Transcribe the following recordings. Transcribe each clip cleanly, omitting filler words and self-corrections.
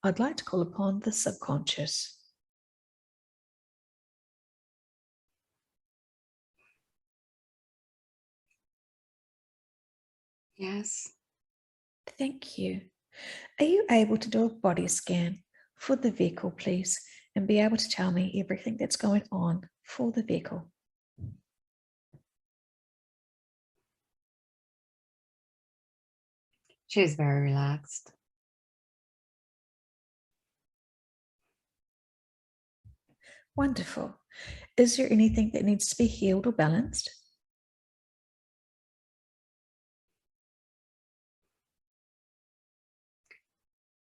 I'd like to call upon the subconscious. Yes. Thank you. Are you able to do a body scan for the vehicle, please, and be able to tell me everything that's going on for the vehicle? She is very relaxed. Wonderful. Is there anything that needs to be healed or balanced?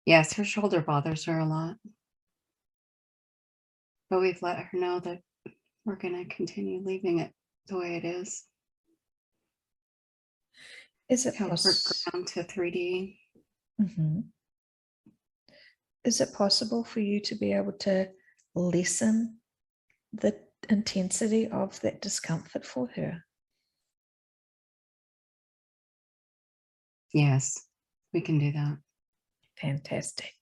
Yes, her shoulder bothers her a lot. But we've let her know that we're going to continue leaving it the way it is. Is it Till we're possible? ground to 3D. Is it possible for you to be able to lessen the intensity of that discomfort for her? Yes, we can do that. Fantastic.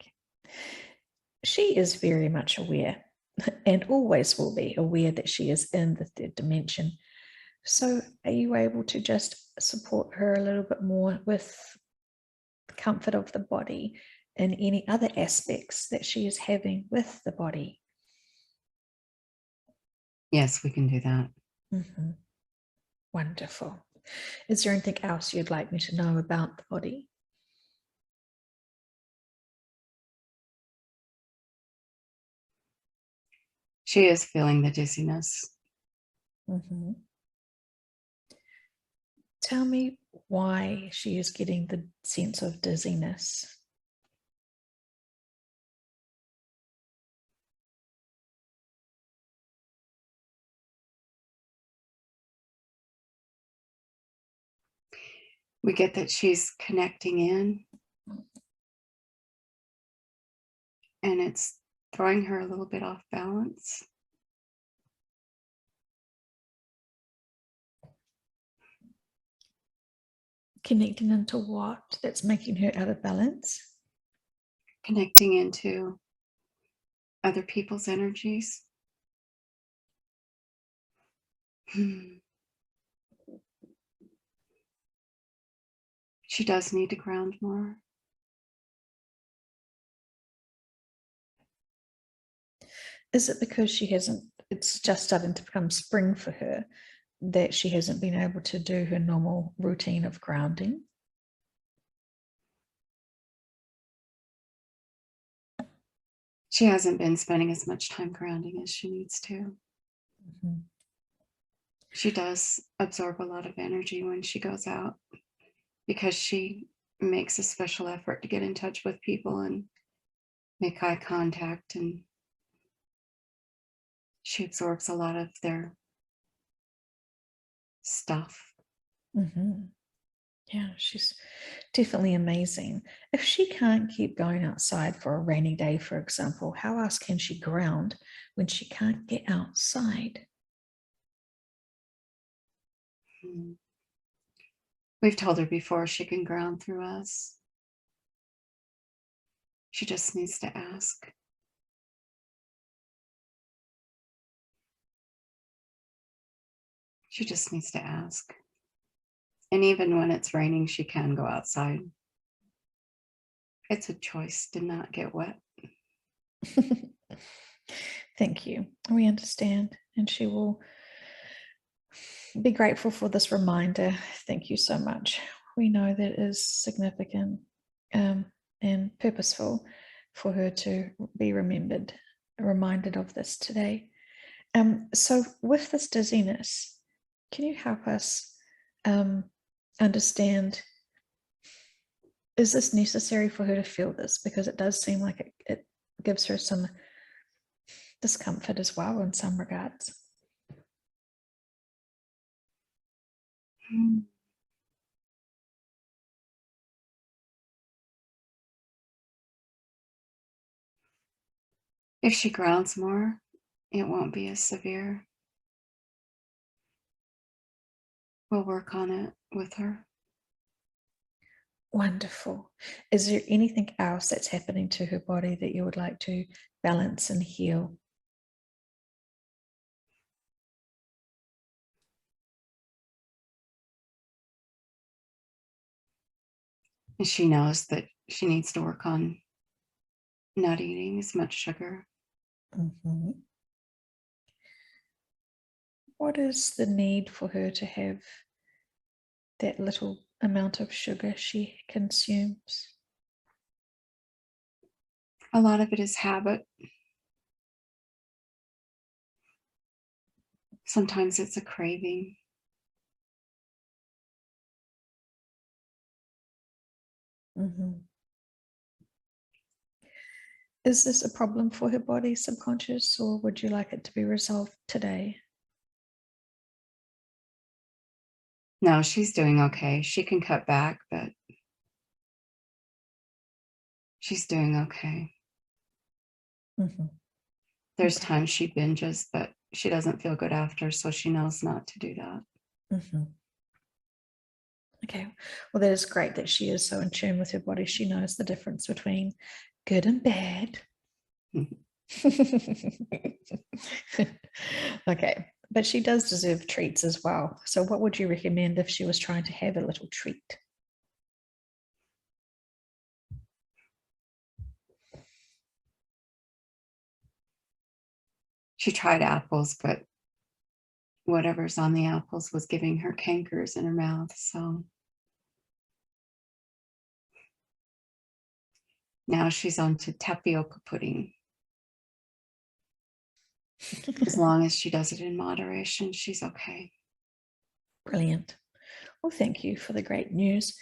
She is very much aware and always will be aware that she is in the third dimension. So are you able to just support her a little bit more with the comfort of the body and any other aspects that she is having with the body? Yes, we can do that. Wonderful. Is there anything else you'd like me to know about the body? She is feeling the dizziness. Tell me why she is getting the sense of dizziness. We get that she's connecting in, and it's throwing her a little bit off balance. Connecting into what that's making her out of balance? Connecting into other people's energies. She does need to ground more. Is it because she hasn't, it's just starting to become spring for her, that she hasn't been able to do her normal routine of grounding? She hasn't been spending as much time grounding as she needs to. She does absorb a lot of energy when she goes out because she makes a special effort to get in touch with people and make eye contact, and she absorbs a lot of their stuff. Yeah, she's definitely amazing. If she can't keep going outside for a rainy day, for example, how else can she ground when she can't get outside? We've told her before she can ground through us. She just needs to ask. She just needs to ask. And even when it's raining, she can go outside. It's a choice to not get wet. Thank you. We understand, and she will be grateful for this reminder. Thank you so much. We know that it is significant and purposeful for her to be reminded of this today. So with this dizziness, can you help us understand, is this necessary for her to feel this? Because it does seem like it gives her some discomfort as well in some regards. If she grounds more, it won't be as severe. We'll work on it with her. Wonderful. Is there anything else that's happening to her body that you would like to balance and heal? And she knows that she needs to work on not eating as much sugar. Mhm. What is the need for her to have that little amount of sugar she consumes? A lot of it is habit. Sometimes it's a craving. Mhm. Is this a problem for her body, subconscious, or would you like it to be resolved today? No, she's doing okay. She can cut back, but she's doing okay. Mhm. There's times she binges, but she doesn't feel good after, so she knows not to do that. Mhm. Okay, well, that is great that she is so in tune with her body. She knows the difference between good and bad. Okay, but she does deserve treats as well. So, what would you recommend if she was trying to have a little treat? She tried apples, but whatever's on the apples was giving her cankers in her mouth. So now she's on to tapioca pudding. As long as she does it in moderation, she's okay. Brilliant. Well, thank you for the great news.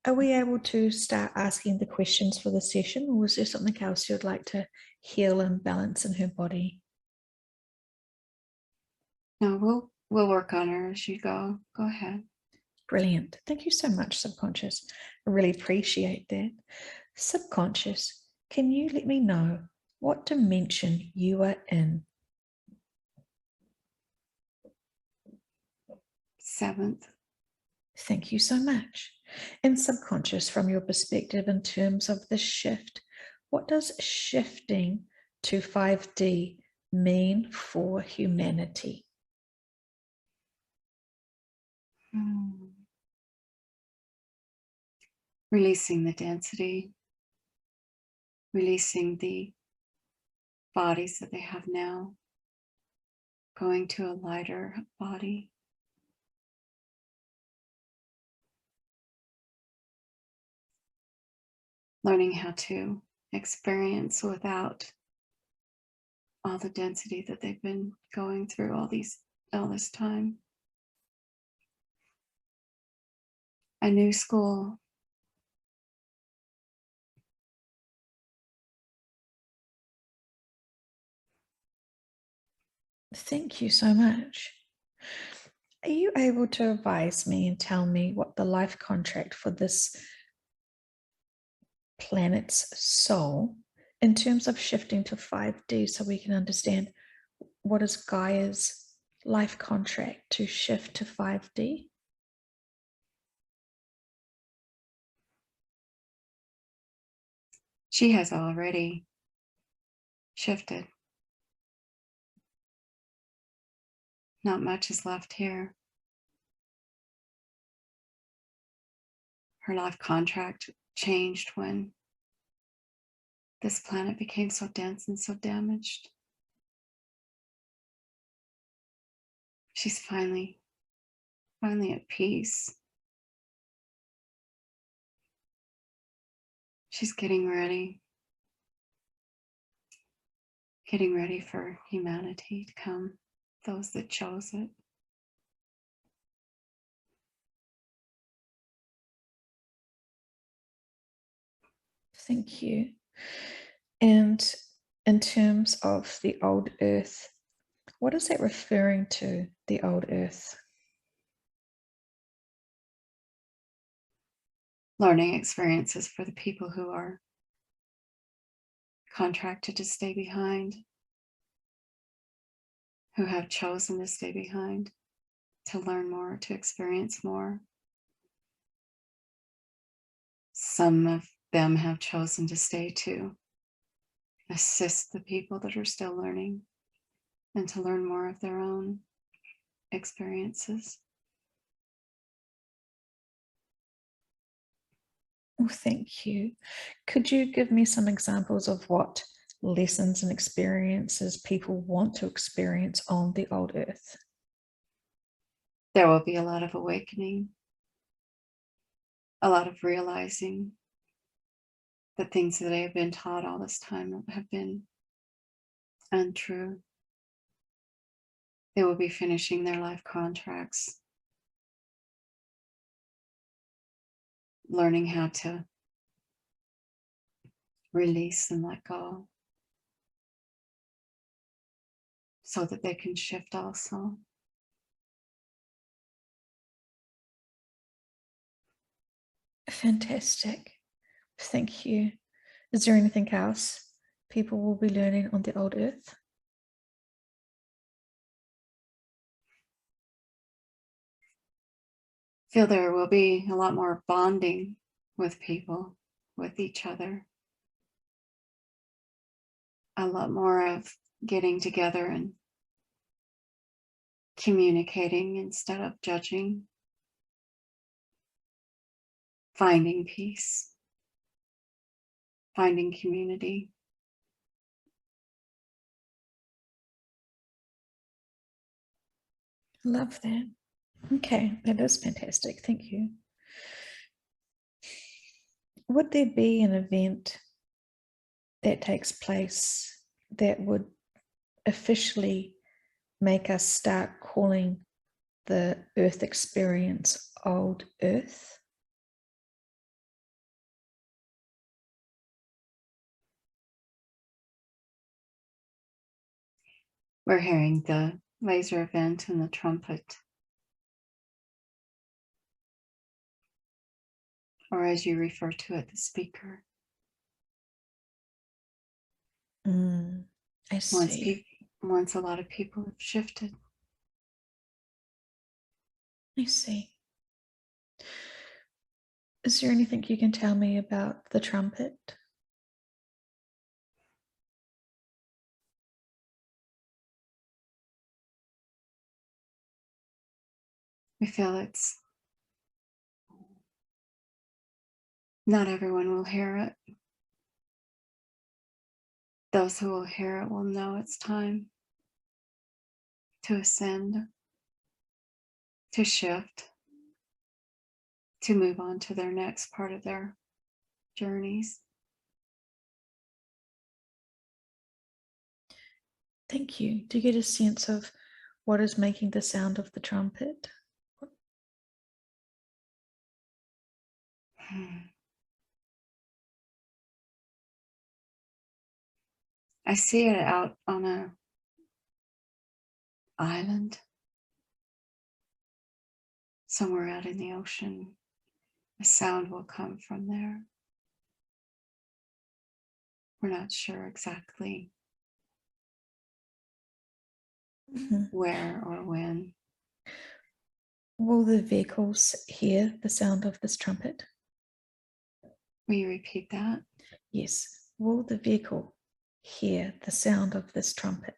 Are we able to start asking the questions for the session, or was there something else you'd like to heal and balance in her body? No, we'll work on her as you go. Go ahead. Brilliant. Thank you so much, subconscious. I really appreciate that. Subconscious, can you let me know what dimension you are in? 7th. Thank you so much. And subconscious, from your perspective in terms of the shift, what does shifting to 5D mean for humanity? Releasing the density, releasing the bodies that they have now, going to a lighter body. Learning how to experience without all the density that they've been going through all this time. A new school. Thank you so much. Are you able to advise me and tell me what the life contract for this planet's soul in terms of shifting to 5D so we can understand what is Gaia's life contract to shift to 5D? She has already shifted. Not much is left here. Her life contract changed when this planet became so dense and so damaged. She's finally at peace. She's getting ready for humanity to come, those that chose it. Thank you. And in terms of the old earth, what is that referring to, the old earth? Learning experiences for the people who are contracted to stay behind, who have chosen to stay behind, to learn more, to experience more. Some of them have chosen to stay to assist the people that are still learning and to learn more of their own experiences. Well, thank you. Could you give me some examples of what lessons and experiences people want to experience on the old earth? There will be a lot of awakening, a lot of realizing that things that they have been taught all this time have been untrue. They will be finishing their life contracts, learning how to release and let go so that they can shift also. Fantastic. Thank you. Is there anything else people will be learning on the old earth? Feel there will be a lot more bonding with people, with each other. A lot more of getting together and communicating instead of judging. Finding peace, finding community. Love that. Okay, that is fantastic. Thank you. Would there be an event that takes place that would officially make us start calling the Earth experience old Earth? We're hearing the laser event and the trumpet. Or as you refer to it, the speaker. I see. Once a lot of people have shifted. I see. Is there anything you can tell me about the trumpet? We feel it's not everyone will hear it. Those who will hear it will know it's time to ascend, to shift, to move on to their next part of their journeys. Thank you. Do you get a sense of what is making the sound of the trumpet? I see it out on a island somewhere out in the ocean. A sound will come from there. We're not sure exactly where or when. Will the vehicles hear the sound of this trumpet? Will you repeat that? Yes. Will the vehicle hear the sound of this trumpet?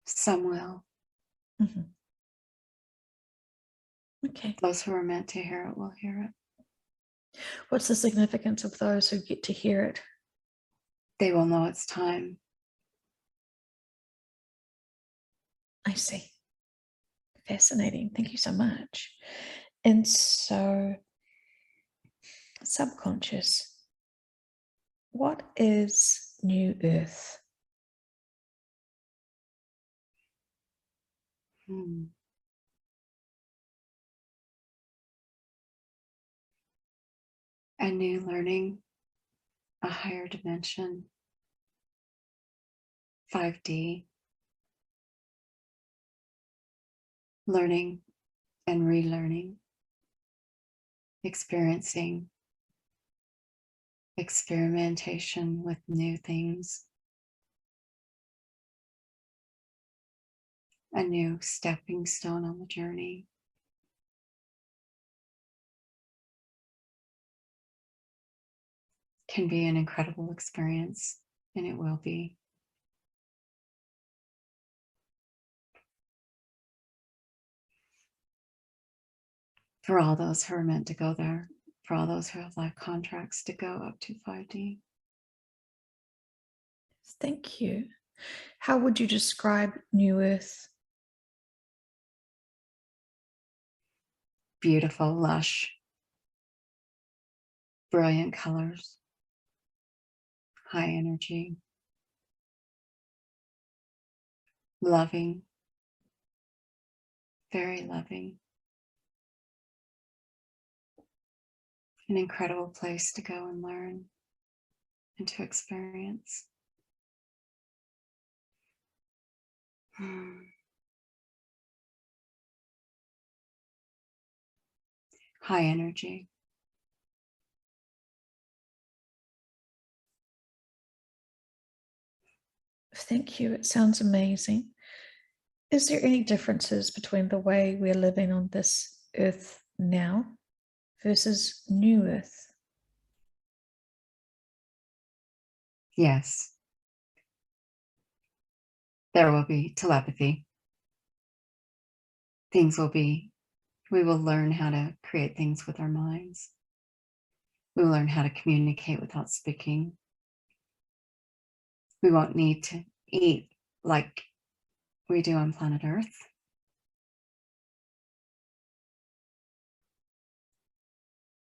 Some will. Okay. Those who are meant to hear it will hear it. What's the significance of those who get to hear it? They will know it's time. I see. Fascinating. Thank you so much. And so, subconscious, what is New Earth? A new learning, a higher dimension, 5D, learning and relearning, experiencing, experimentation with new things, a new stepping stone on the journey. can be an incredible experience, and it will be. For all those who are meant to go there, for all those who have life contracts to go up to 5D. Thank you. How would you describe New Earth? Beautiful, lush, brilliant colors, high energy, loving, very loving. An incredible place to go and learn and to experience. High energy. Thank you. It sounds amazing. Is there any differences between the way we're living on this earth now versus New Earth? Yes. There will be telepathy. We will learn how to create things with our minds. We will learn how to communicate without speaking. We won't need to eat like we do on planet Earth.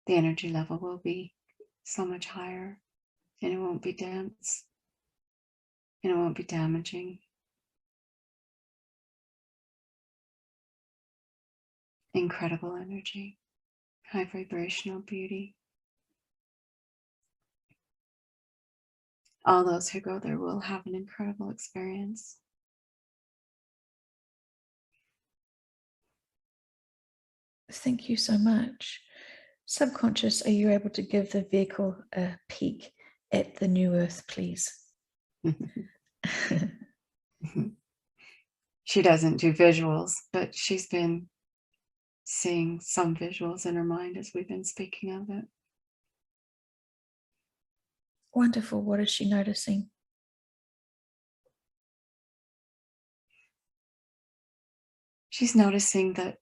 The energy level will be so much higher, and it won't be dense, and it won't be damaging. Incredible energy, high vibrational beauty. All those who go there will have an incredible experience. Thank you so much. Subconscious, are you able to give the vehicle a peek at the New Earth, please? She doesn't do visuals, but she's been seeing some visuals in her mind as we've been speaking of it. Wonderful. What is she noticing? She's noticing that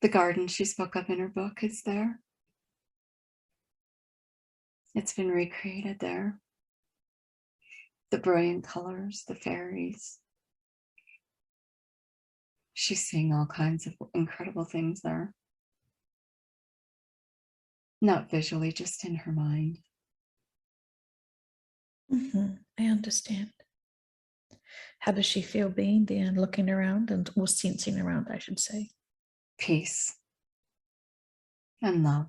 the garden she spoke of in her book is there. It's been recreated there. The brilliant colors, the fairies. She's seeing all kinds of incredible things there. Not visually, just in her mind. I understand. How does she feel being there and looking around or sensing around, I should say? Peace and love.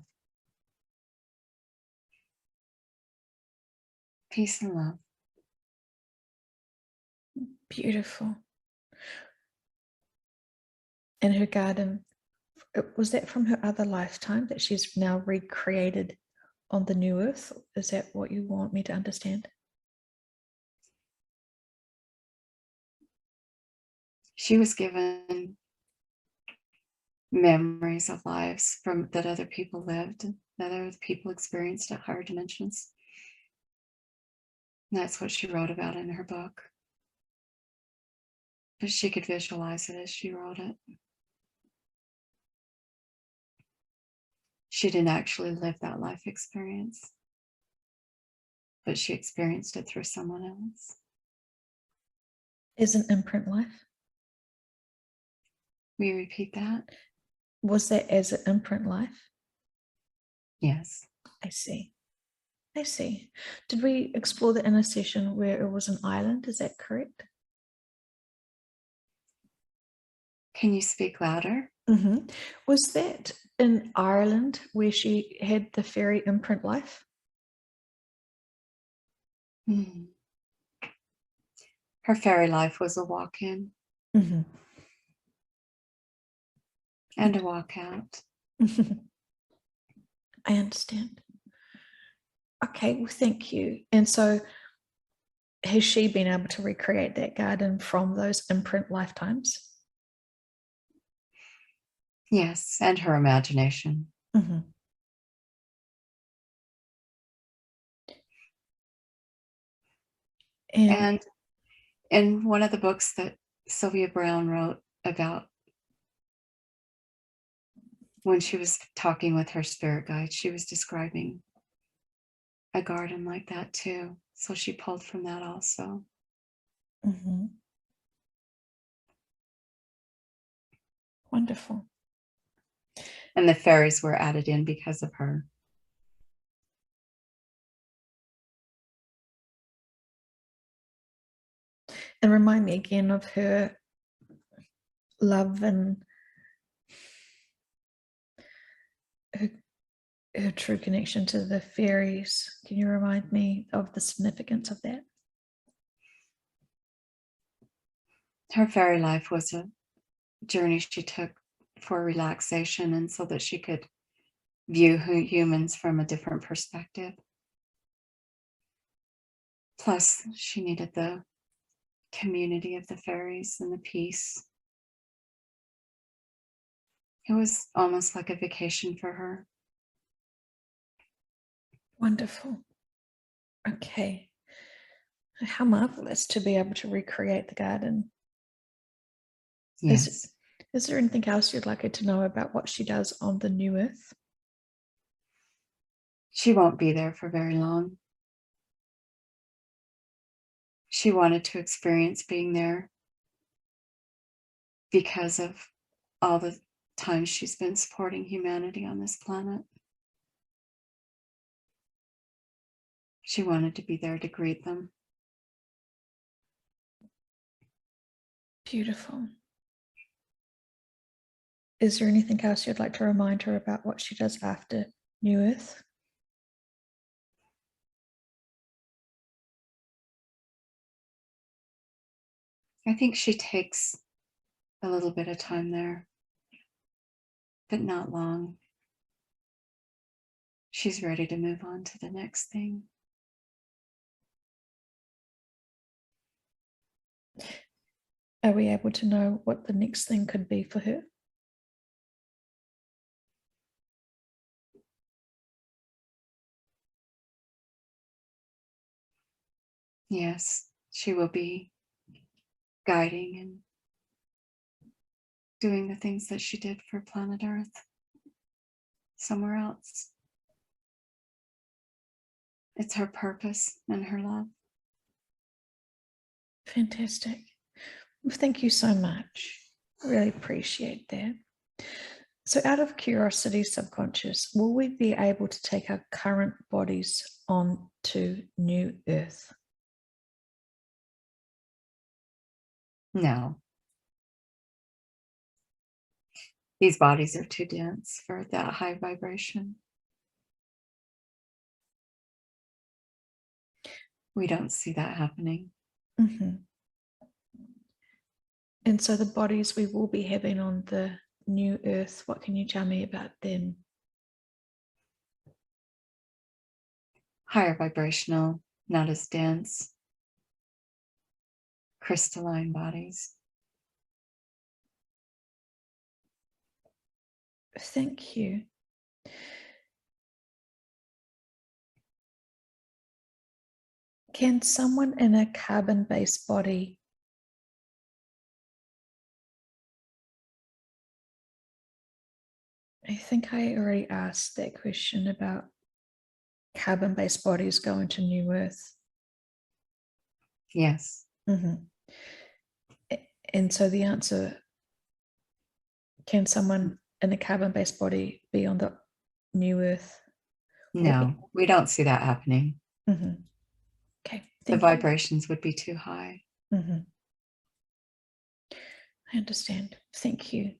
Peace and love. Beautiful. And her garden, was that from her other lifetime that she's now recreated on the New Earth? Is that what you want me to understand? She was given memories of lives from that other people lived, that other people experienced at higher dimensions. And that's what she wrote about in her book. But she could visualize it as she wrote it. She didn't actually live that life experience, but she experienced it through someone else. Is an imprint life? Will you repeat that? Was that as an imprint life? Yes. I see. I see. Did we explore that in a session where it was an island? Is that correct? Can you speak louder? Was that in Ireland where she had the fairy imprint life? Her fairy life was a walk-in and a walk-out. I understand. Okay, well, thank you. And so has she been able to recreate that garden from those imprint lifetimes? Yes, and her imagination. And And in one of the books that Sylvia Brown wrote about when she was talking with her spirit guide, she was describing a garden like that too. So she pulled from that also. mhm, wonderful. And the fairies were added in because of her. And remind me again of her love and her, her true connection to the fairies. Can you remind me of the significance of that? Her fairy life was a journey she took for relaxation and so that she could view humans from a different perspective. Plus, she needed the community of the fairies and the peace. It was almost like a vacation for her. Wonderful. Okay. How marvelous to be able to recreate the garden. Yes. Is there anything else you'd like her to know about what she does on the new earth? She won't be there for very long. She wanted to experience being there because of all the time she's been supporting humanity on this planet. She wanted to be there to greet them. Beautiful. Is there anything else you'd like to remind her about what she does after New Earth? I think she takes a little bit of time there, but not long. She's ready to move on to the next thing. Are we able to know what the next thing could be for her? Yes, she will be guiding and doing the things that she did for planet Earth somewhere else. It's her purpose and her love. Fantastic. Well, thank you so much. I really appreciate that. So, out of curiosity, subconscious, will we be able to take our current bodies on to New Earth? No. These bodies are too dense for that high vibration. We don't see that happening. Mhm. And so, the bodies we will be having on the New Earth, what can you tell me about them? Higher vibrational, not as dense, crystalline bodies. Thank you. Can someone in a carbon-based body I think I already asked that question about carbon-based bodies going to New Earth. Yes. Mm-hmm. And so the answer, can someone in a carbon-based body be on the New Earth? No, we don't see that happening. Mm-hmm. Okay, The thank you. vibrations would be too high. Mm-hmm. I understand. Thank you.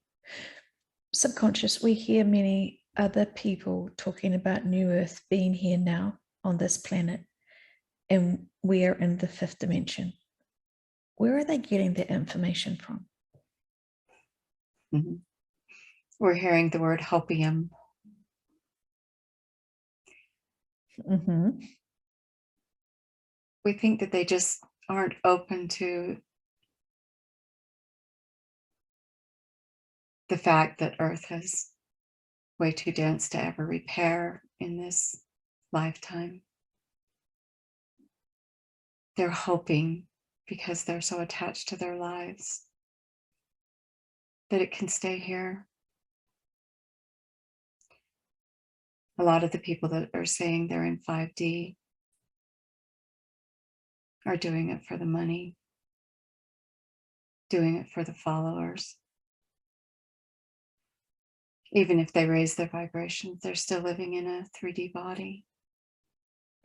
Subconscious, we hear many other people talking about New Earth being here now on this planet, and we are in the fifth dimension. Where are they getting their information from? Mm-hmm. We're hearing the word hopium. Mm-hmm. We think that they just aren't open to the fact that Earth is way too dense to ever repair in this lifetime. they're hoping, because they're so attached to their lives, that it can stay here. A lot of the people that are saying they're in 5D are doing it for the money, doing it for the followers. Even if they raise their vibrations, they're still living in a 3D body.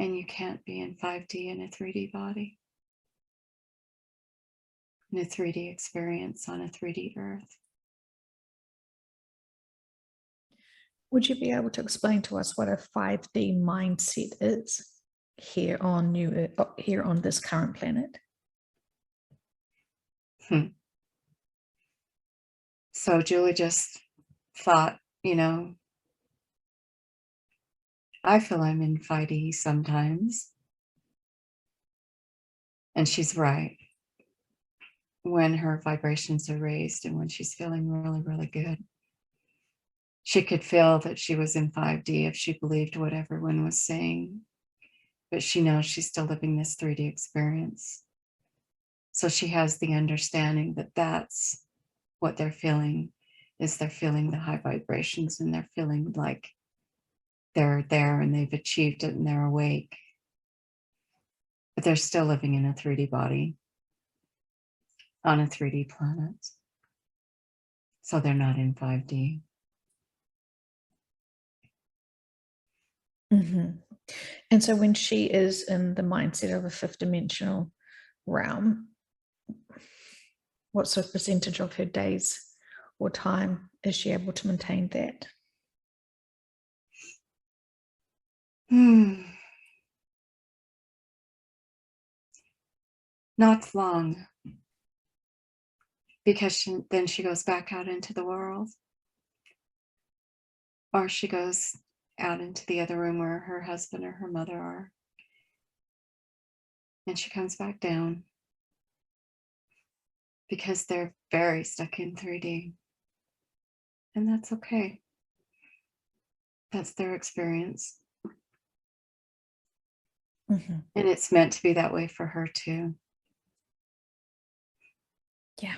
And you can't be in 5D in a 3D body, in a 3D experience on a 3D earth. Would you be able to explain to us what a 5D mindset is here on here on this current planet? So Julie just thought, I feel I'm in 5D sometimes. And she's right. When her vibrations are raised and when she's feeling really, really good, she could feel that she was in 5D if she believed what everyone was saying. But she knows she's still living this 3D experience. So she has the understanding that that's what they're feeling, is they're feeling the high vibrations and they're feeling like they're there and they've achieved it and they're awake. But they're still living in a 3D body on a 3D planet. So they're not in 5D. Mm-hmm. And so when she is in the mindset of a fifth dimensional realm, what sort of percentage of her days or time is she able to maintain that? Not long, because then she goes back out into the world, or she goes out into the other room where her husband or her mother are, and she comes back down, because they're very stuck in 3D. And that's okay. That's their experience. Mm-hmm. And it's meant to be that way for her too. Yeah.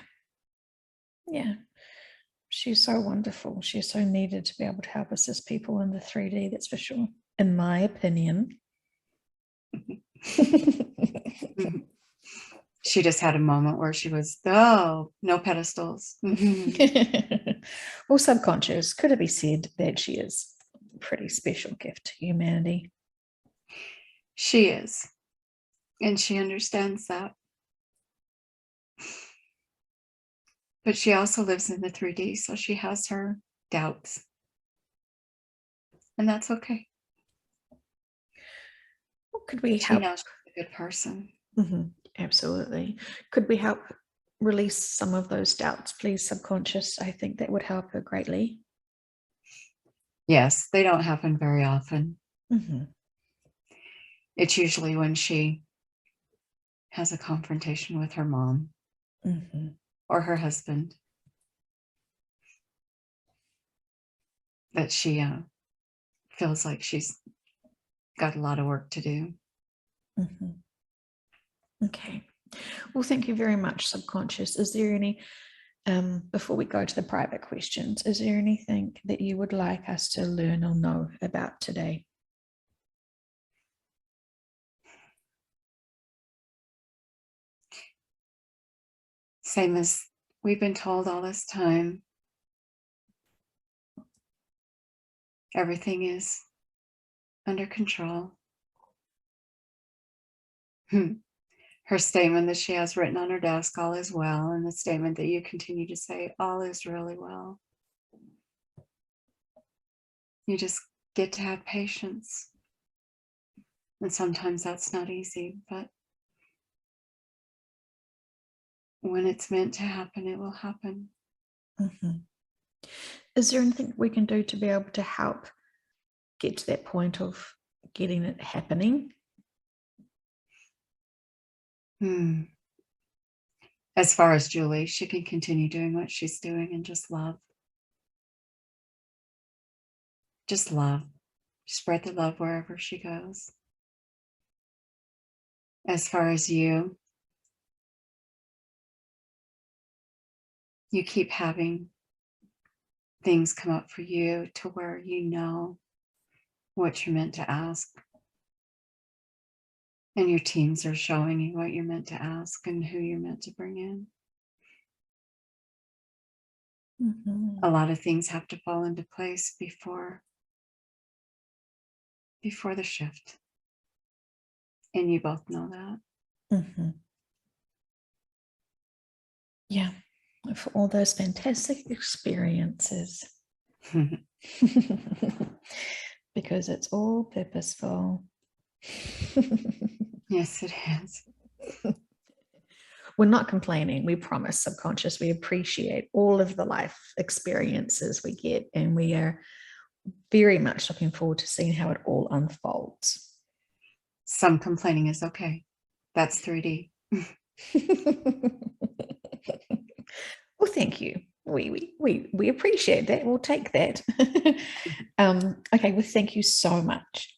Yeah. She's so wonderful. She's so needed to be able to help assist people in the 3D, that's for sure, in my opinion. She just had a moment where she was, oh, no pedestals. Or subconscious. Could it be said that she is a pretty special gift to humanity? She is. And she understands that. But she also lives in the 3D, so she has her doubts. And that's okay. What could we She help? knows she's a good person. Mm-hmm. Absolutely. Could we help release some of those doubts, please, subconscious? I think that would help her greatly. Yes, they don't happen very often. Mm-hmm. It's usually when she has a confrontation with her mom or her husband that she feels like she's got a lot of work to do. Okay. Well, thank you very much, subconscious. Is there any, before we go to the private questions, is there anything that you would like us to learn or know about today? Same as we've been told all this time. Everything is under control. Her statement that she has written on her desk, all is well, and the statement that you continue to say, all is really well. You just get to have patience. And sometimes that's not easy, but when it's meant to happen, it will happen. Is there anything we can do to be able to help get to that point of getting it happening? As far as Julie, she can continue doing what she's doing and just love. Just love. Spread the love wherever she goes. as far as you keep having things come up for you to where you know what you're meant to ask. And your teams are showing you what you're meant to ask and who you're meant to bring in. Mm-hmm. A lot of things have to fall into place before the shift. And you both know that. Mm-hmm. Yeah, for all those fantastic experiences. Because it's all purposeful. Yes, it is. We're not complaining, we promise, subconscious. We appreciate all of the life experiences we get, and we are very much looking forward to seeing how it all unfolds. Some complaining is okay. That's 3D. Well, thank you. We appreciate that. We'll take that. Okay, well, thank you so much.